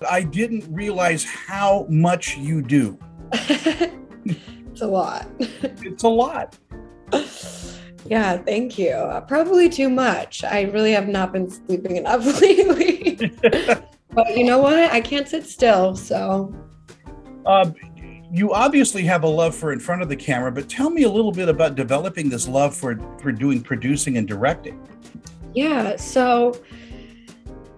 I didn't realize how much you do. It's a lot. It's a lot. Yeah, thank you. Probably too much. I really have not been sleeping enough lately. But you know what? I can't sit still, so. Uh, you obviously have a love for in front of the camera, but tell me a little bit about developing this love for doing producing and directing. Yeah, so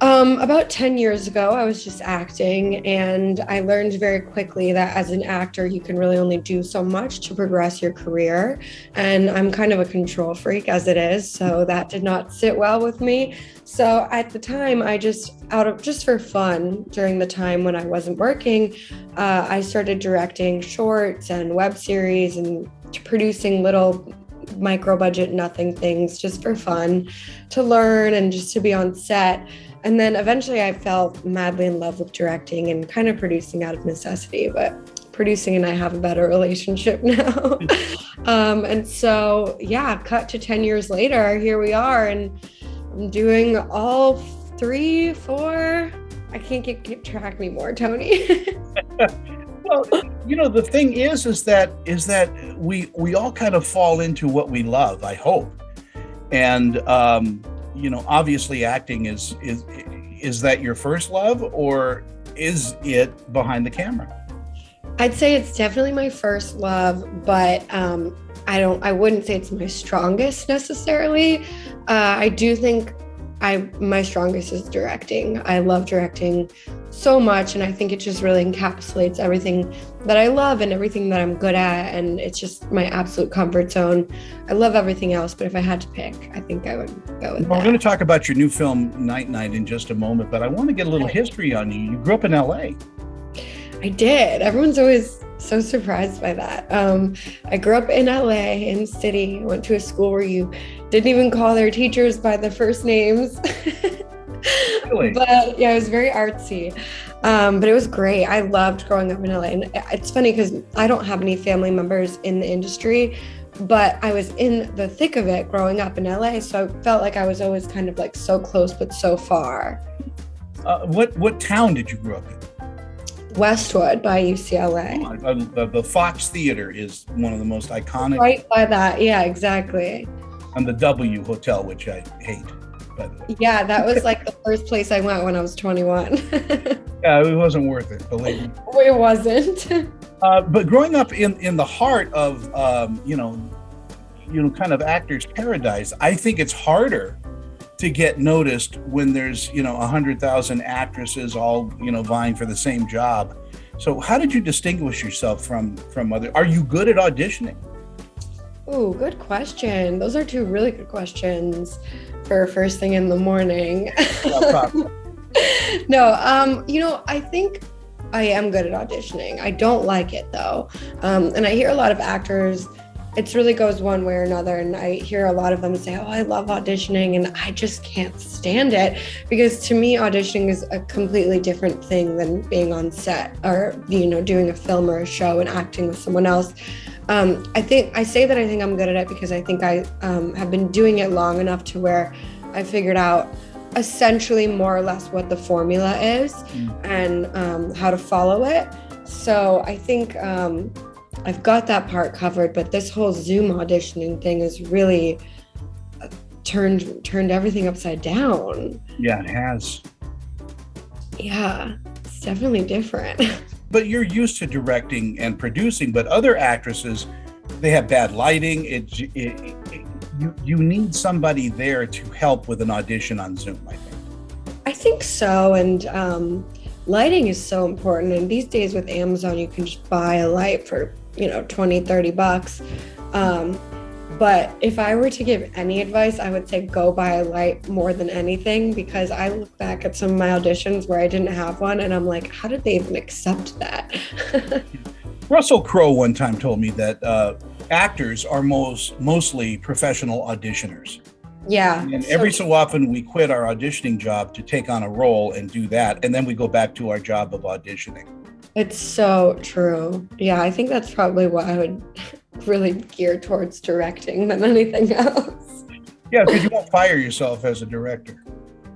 about 10 years ago, I was just acting, and I learned very quickly that as an actor, you can really only do so much to progress your career. And I'm kind of a control freak as it is, so that did not sit well with me. So at the time, I just, out of just for fun, during the time when I wasn't working, I started directing shorts and web series and producing little micro budget nothing things just for fun, to learn and just to be on set. And then eventually I fell madly in love with directing and kind of producing out of necessity, but producing and I have a better relationship now. And so, yeah, cut to 10 years later, here we are, and I'm doing all three, four. I can't keep track anymore, Tony. Well, the thing is that we all kind of fall into what we love, I hope. And obviously acting is that your first love, or is it behind the camera? I'd say it's definitely my first love, but I wouldn't say it's my strongest necessarily. I do think my strongest is directing. I love directing so much, and I think it just really encapsulates everything that I love and everything that I'm good at, and it's just my absolute comfort zone. I love everything else, but if I had to pick, I think I would go with that. We're going to talk about your new film Night Night in just a moment, but I want to get a little history on you. You grew up in LA. I did. Everyone's always so surprised by that. I grew up in LA, in the city. Went to a school where you didn't even call their teachers by their first names. Really? But yeah, it was very artsy. But it was great. I loved growing up in LA. And it's funny because I don't have any family members in the industry, but I was in the thick of it growing up in LA. So I felt like I was always kind of like so close, but so far. What town did you grow up in? Westwood by UCLA. The Fox Theater is one of the most iconic. Right by that. Yeah, exactly. And the W Hotel, which I hate, by the way. Yeah, that was like the first place I went when I was 21. Yeah, it wasn't worth it, believe me. It wasn't. But growing up in the heart of, kind of actor's paradise, I think it's harder to get noticed when there's 100,000 actresses all vying for the same job. So how did you distinguish yourself from other? Are you good at auditioning? Oh, good question. Those are two really good questions for first thing in the morning. No, I think I am good at auditioning. I don't like it though, and I hear a lot of actors. It really goes one way or another. And I hear a lot of them say, oh, I love auditioning. And I just can't stand it, because to me, auditioning is a completely different thing than being on set or, doing a film or a show and acting with someone else. I think I'm good at it because I think I have been doing it long enough to where I figured out essentially more or less what the formula is and how to follow it. So I think I've got that part covered, but this whole Zoom auditioning thing has really turned everything upside down. Yeah, it has. Yeah, it's definitely different. But you're used to directing and producing, but other actresses, they have bad lighting. You need somebody there to help with an audition on Zoom, I think. I think so, and lighting is so important. And these days with Amazon, you can just buy a light for $20-30. But if I were to give any advice, I would say go buy a light more than anything, because I look back at some of my auditions where I didn't have one and I'm like, how did they even accept that? Russell Crowe one time told me that actors are mostly professional auditioners. Yeah. And every so often we quit our auditioning job to take on a role and do that. And then we go back to our job of auditioning. It's so true. Yeah, I think that's probably why I would really gear towards directing than anything else. Yeah, because you won't fire yourself as a director.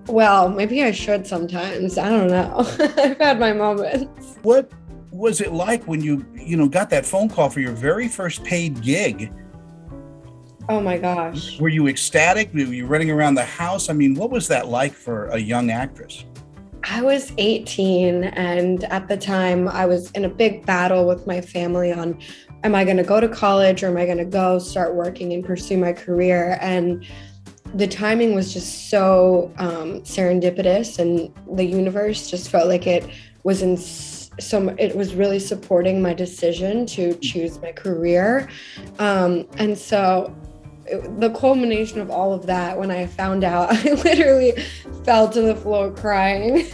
Well, maybe I should sometimes. I don't know. I've had my moments. What was it like when you got that phone call for your very first paid gig? Oh my gosh. Were you ecstatic? Were you running around the house? I mean, what was that like for a young actress? I was 18, and at the time I was in a big battle with my family on, am I going to go to college or am I going to go start working and pursue my career? And the timing was just so serendipitous, and the universe just felt like it was it was really supporting my decision to choose my career. And so the culmination of all of that, when I found out, I literally fell to the floor crying.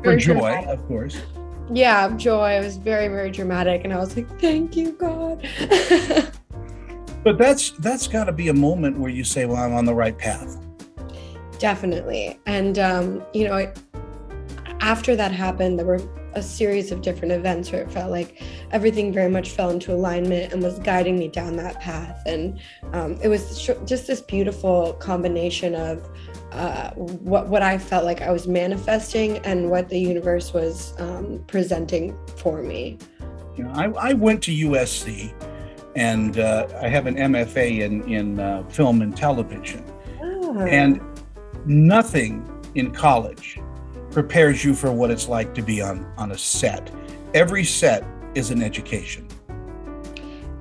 For joy, of course. Yeah, joy. It was very, very dramatic. And I was like, thank you, God. But that's got to be a moment where you say, well, I'm on the right path. Definitely. And, after that happened, there were a series of different events where it felt like everything very much fell into alignment and was guiding me down that path. And it was just this beautiful combination of what I felt like I was manifesting and what the universe was presenting for me. I went to USC, and I have an MFA in film and television. Oh. And nothing in college prepares you for what it's like to be on a set. Every set is an education.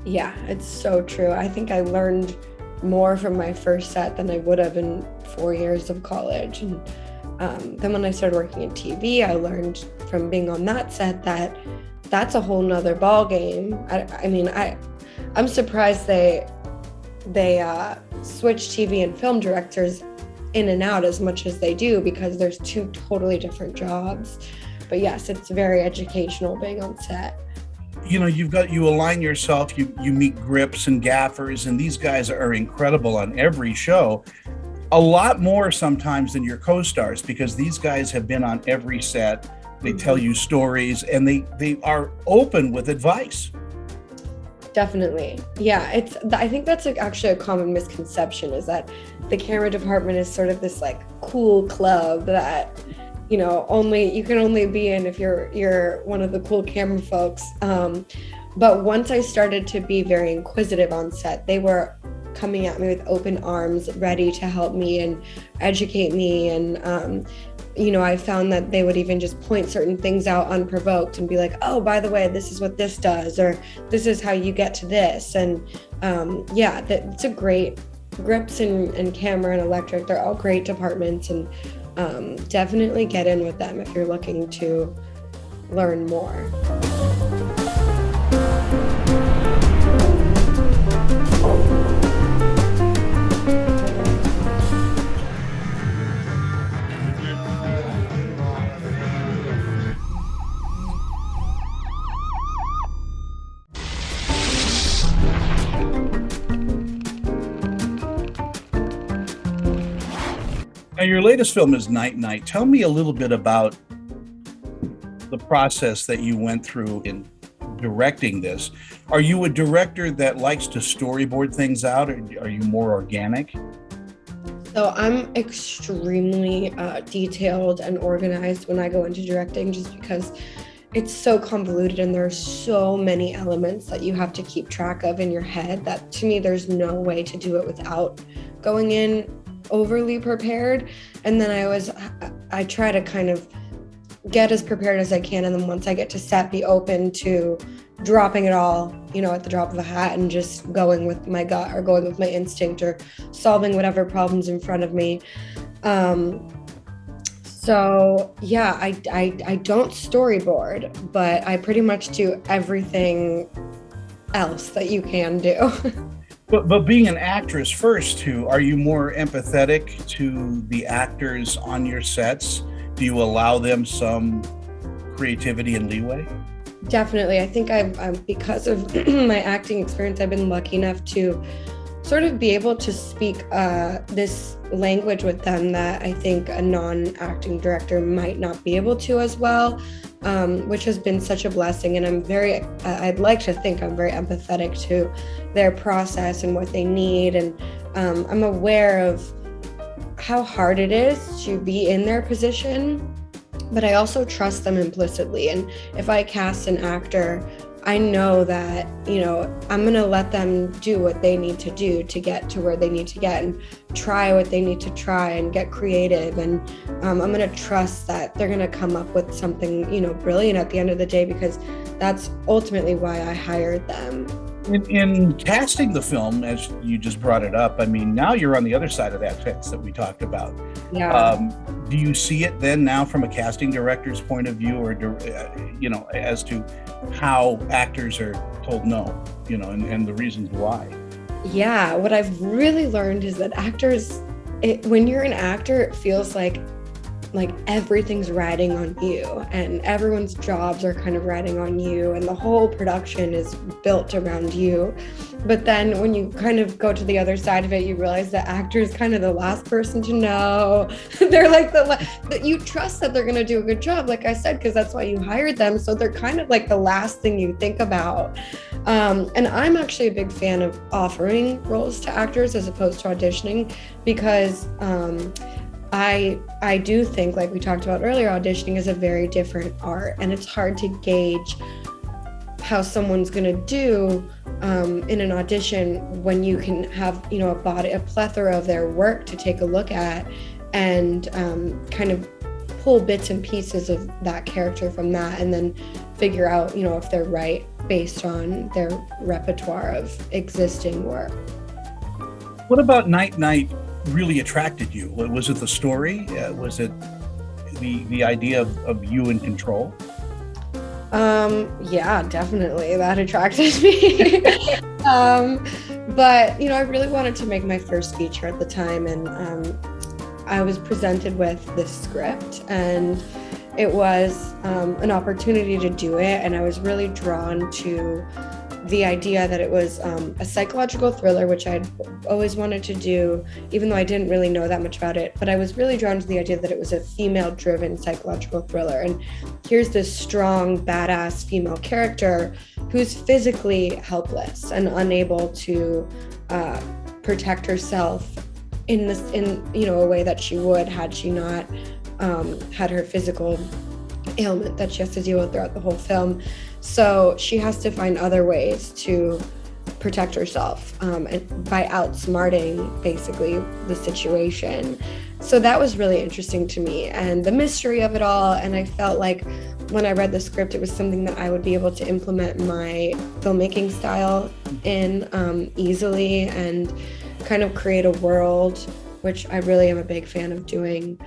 Yeah, it's so true. I think I learned more from my first set than I would have in 4 years of college. And then when I started working in TV, I learned from being on that set that that's a whole nother ball game. I'm surprised they switch TV and film directors in and out as much as they do, because there's two totally different jobs. But yes, it's very educational being on set. You align yourself, you meet grips and gaffers, and these guys are incredible on every show. A lot more sometimes than your co-stars, because these guys have been on every set. They tell you stories, and they are open with advice. Definitely. Yeah, I think that's actually a common misconception, is that the camera department is sort of this like cool club that you can only be in if you're one of the cool camera folks. But once I started to be very inquisitive on set, they were coming at me with open arms, ready to help me and educate me. And I found that they would even just point certain things out unprovoked and be like, oh, by the way, this is what this does, or this is how you get to this. And it's a great grips and camera and electric. They're all great departments, and definitely get in with them if you're looking to learn more. Now, your latest film is Night Night. Tell me a little bit about the process that you went through in directing this. Are you a director that likes to storyboard things out, or are you more organic? So I'm extremely detailed and organized when I go into directing, just because it's so convoluted and there are so many elements that you have to keep track of in your head that, to me, there's no way to do it without going in overly prepared. And then I try to kind of get as prepared as I can, and then once I get to set, be open to dropping it all, at the drop of a hat, and just going with my gut or going with my instinct or solving whatever problems in front of me. So yeah, I don't storyboard, but I pretty much do everything else that you can do. But being an actress first too, are you more empathetic to the actors on your sets? Do you allow them some creativity and leeway? Definitely. I think I'm because of my acting experience, I've been lucky enough to sort of be able to speak this language with them that I think a non-acting director might not be able to as well, which has been such a blessing. And I'd like to think I'm very empathetic to their process and what they need. And I'm aware of how hard it is to be in their position, but I also trust them implicitly. And if I cast an actor, I know that, I'm going to let them do what they need to do to get to where they need to get and try what they need to try and get creative. And I'm going to trust that they're going to come up with something, brilliant at the end of the day, because that's ultimately why I hired them. In casting the film, as you just brought it up, I mean, now you're on the other side of that fence that we talked about. Yeah. Do you see it then now from a casting director's point of view, or, as to how actors are told no, and the reasons why? Yeah, what I've really learned is that actors, when you're an actor, it feels like everything's riding on you, and everyone's jobs are kind of riding on you, and the whole production is built around you. But then when you kind of go to the other side of it, you realize the actor is kind of the last person to know. They're like that you trust that they're going to do a good job, like I said, because that's why you hired them. So they're kind of like the last thing you think about. And I'm actually a big fan of offering roles to actors as opposed to auditioning, because I do think, like we talked about earlier, auditioning is a very different art, and it's hard to gauge how someone's going to do in an audition when you can have, a plethora of their work to take a look at and kind of pull bits and pieces of that character from that, and then figure out, if they're right based on their repertoire of existing work. What about Night Night really attracted you? Was it the story? Was it the idea of you in control? Yeah, definitely. That attracted me. But, I really wanted to make my first feature at the time, and I was presented with this script, and it was an opportunity to do it, and I was really drawn to the idea that it was a psychological thriller, which I'd always wanted to do, even though I didn't really know that much about it. But I was really drawn to the idea that it was a female-driven psychological thriller. And here's this strong, badass female character who's physically helpless and unable to protect herself in a way that she would had she not had her physical ailment that she has to deal with throughout the whole film. So she has to find other ways to protect herself and by outsmarting basically the situation. So that was really interesting to me, and the mystery of it all. And I felt like when I read the script, it was something that I would be able to implement my filmmaking style in easily and kind of create a world, which I really am a big fan of doing.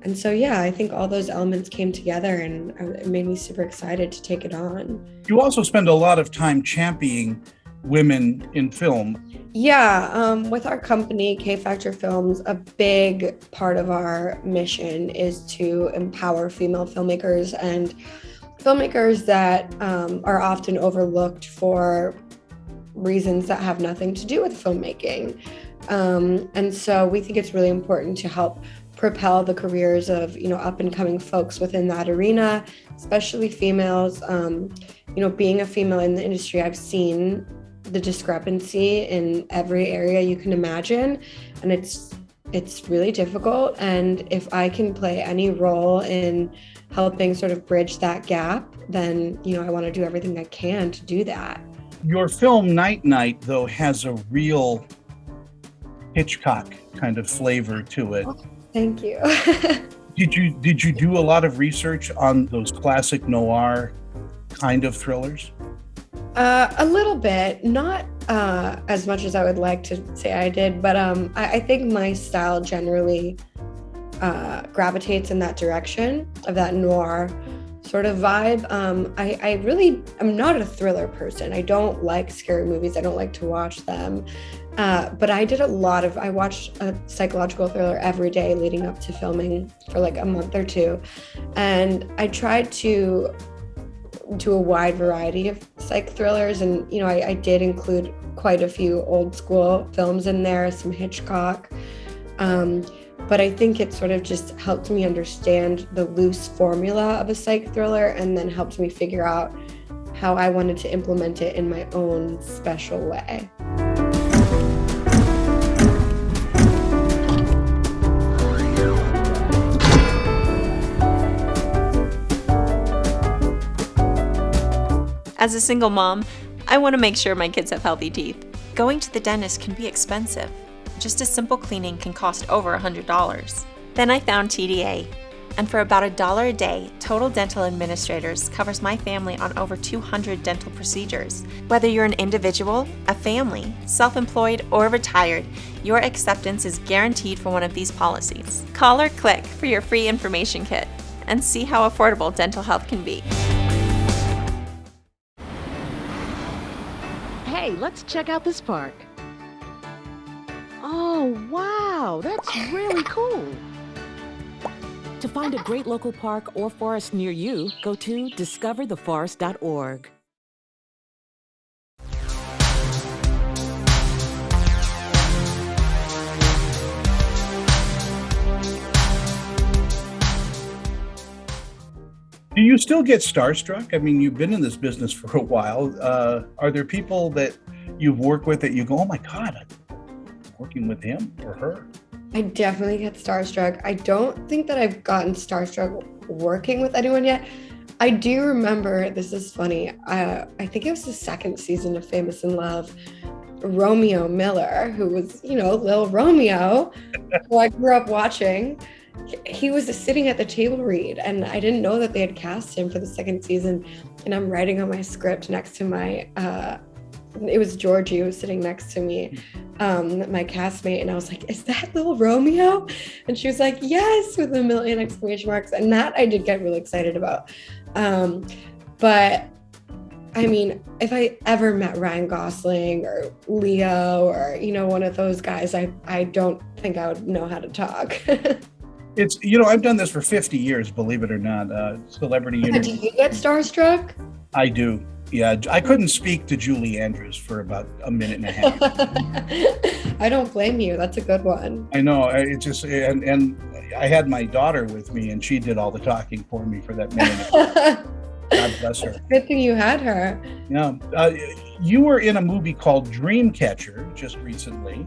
And so, yeah, I think all those elements came together, and it made me super excited to take it on. You also spend a lot of time championing women in film. Yeah, with our company, K Factor Films, a big part of our mission is to empower female filmmakers and filmmakers that are often overlooked for reasons that have nothing to do with filmmaking. And so we think it's really important to help propel the careers of, up and coming folks within that arena, especially females. Being a female in the industry, I've seen the discrepancy in every area you can imagine, and it's really difficult. And if I can play any role in helping sort of bridge that gap, then, I want to do everything I can to do that. Your film Night Night, though, has a real Hitchcock kind of flavor to it. Thank you. Did you do a lot of research on those classic noir kind of thrillers? A little bit, not as much as I would like to say I did, but I think my style generally gravitates in that direction of that noir sort of vibe. I'm not a thriller person. I don't like scary movies. I don't like to watch them. But I watched a psychological thriller every day leading up to filming for like a month or two. And I tried to do a wide variety of psych thrillers. And, I did include quite a few old school films in there, some Hitchcock. But I think it sort of just helped me understand the loose formula of a psych thriller, and then helped me figure out how I wanted to implement it in my own special way. As a single mom, I want to make sure my kids have healthy teeth. Going to the dentist can be expensive. Just a simple cleaning can cost over $100. Then I found TDA, and for about $1 a day, Total Dental Administrators covers my family on over 200 dental procedures. Whether you're an individual, a family, self-employed, or retired, your acceptance is guaranteed for one of these policies. Call or click for your free information kit and see how affordable dental health can be. Hey, let's check out this park. Oh, wow, that's really cool. To find a great local park or forest near you, go to discovertheforest.org. Do you still get starstruck? I mean, you've been in this business for a while. Are there people that you've worked with that you go, oh my God, I'm working with him or her? I definitely get starstruck. I don't think that I've gotten starstruck working with anyone yet. I do remember, this is funny, I think it was the second season of Famous in Love, Romeo Miller, who was, Lil Romeo, who I grew up watching. He was sitting at the table read, and I didn't know that they had cast him for the second season. And I'm writing on my script next to my, it was Georgie who was sitting next to me, my castmate, and I was like, is that Lil Romeo? And she was like, yes, with a million exclamation marks. And that I did get really excited about. But I mean, if I ever met Ryan Gosling or Leo or, one of those guys, I don't think I would know how to talk. It's, I've done this for 50 years, believe it or not. Celebrity Do interview. you get starstruck? I do. Yeah. I couldn't speak to Julie Andrews for about a minute and a half. I don't blame you. That's a good one. I know. It just, and I had my daughter with me, and she did all the talking for me for that minute. God bless her. Good thing you had her. Yeah. You were in a movie called Dreamcatcher just recently.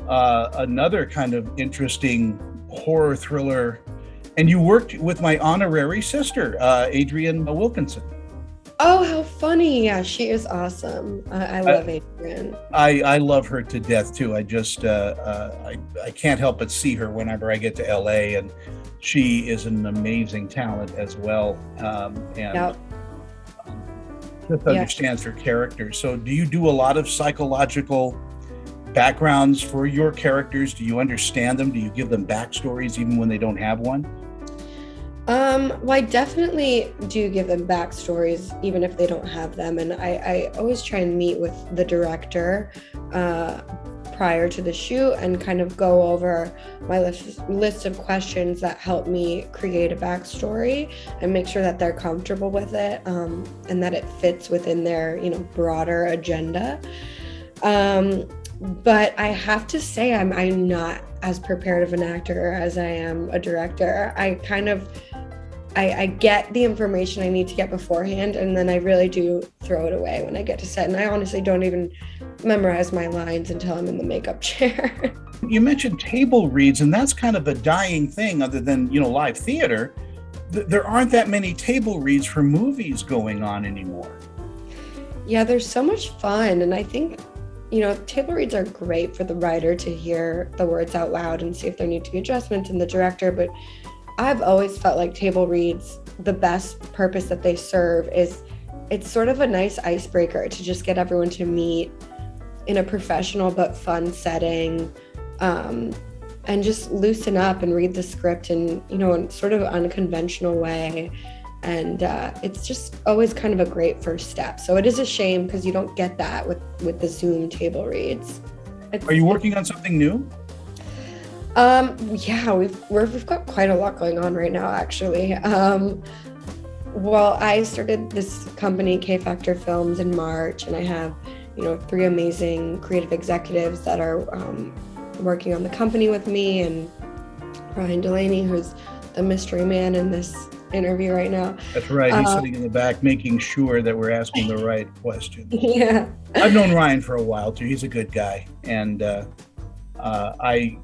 Another kind of interesting horror thriller, and you worked with my honorary sister, Adrienne Wilkinson. Oh, how funny. Yeah, she is awesome. I love Adrienne. I love her to death too. I just I can't help but see her whenever I get to LA, and she is an amazing talent as well, and just understands her character. So do you do a lot of psychological backgrounds for your characters? Do you understand them? Do you give them backstories even when they don't have one? Well, I definitely do give them backstories even if they don't have them. And I always try and meet with the director prior to the shoot and kind of go over my list of questions that help me create a backstory and make sure that they're comfortable with it, and that it fits within their, broader agenda. But I have to say I'm not as prepared of an actor as I am a director. I get the information I need to get beforehand, and then I really do throw it away when I get to set. And I honestly don't even memorize my lines until I'm in the makeup chair. You mentioned table reads, and that's kind of a dying thing other than, live theater. There aren't that many table reads for movies going on anymore. Yeah, there's so much fun. And I think, table reads are great for the writer to hear the words out loud and see if there need to be adjustments in the director. But I've always felt like table reads, the best purpose that they serve is it's sort of a nice icebreaker to just get everyone to meet in a professional but fun setting, and just loosen up and read the script in, in sort of unconventional way. And it's just always kind of a great first step. So it is a shame because you don't get that with the Zoom table reads. Are you working on something new? Yeah, we've got quite a lot going on right now, actually. Well, I started this company, K Factor Films, in March, and I have, 3 amazing creative executives that are working on the company with me, and Ryan Delaney, who's the mystery man in this interview right now. That's right. He's sitting in the back making sure that we're asking the right questions. Yeah. I've known Ryan for a while too. He's a good guy. And I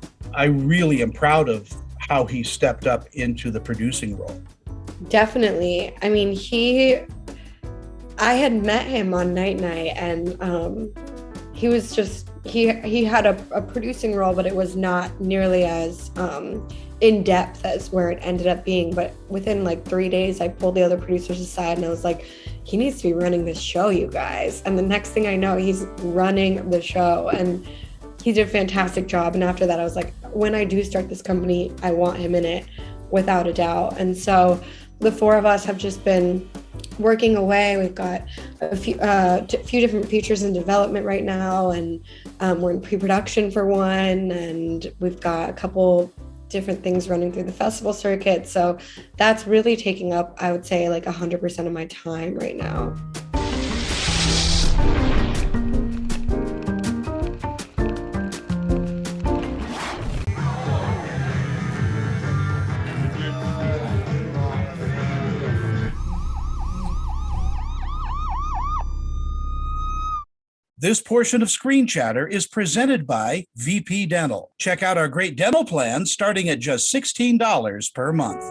really am proud of how he stepped up into the producing role. Definitely. I mean, I had met him on Night Night, and he was just he had a producing role, but it was not nearly as in depth as where it ended up being. But within like 3 days, I pulled the other producers aside and I was like, he needs to be running this show, you guys. And the next thing I know, he's running the show, and he did a fantastic job. And after that, I was like, when I do start this company, I want him in it without a doubt. And so the four of us have just been working away. We've got a few different features in development right now, and we're in pre-production for one, and we've got a couple different things running through the festival circuit. So that's really taking up, I would say, like 100% of my time right now. This portion of Screen Chatter is presented by VP Dental. Check out our great dental plans starting at just $16 per month.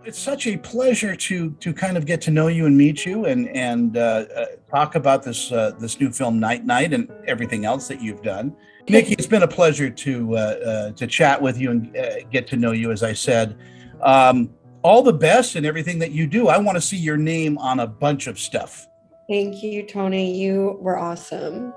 It's such a pleasure to kind of get to know you and meet you and talk about this new film Night Night and everything else that you've done. Niki, it's been a pleasure to chat with you and get to know you. As I said, all the best in everything that you do. I want to see your name on a bunch of stuff. Thank you, Tony. You were awesome.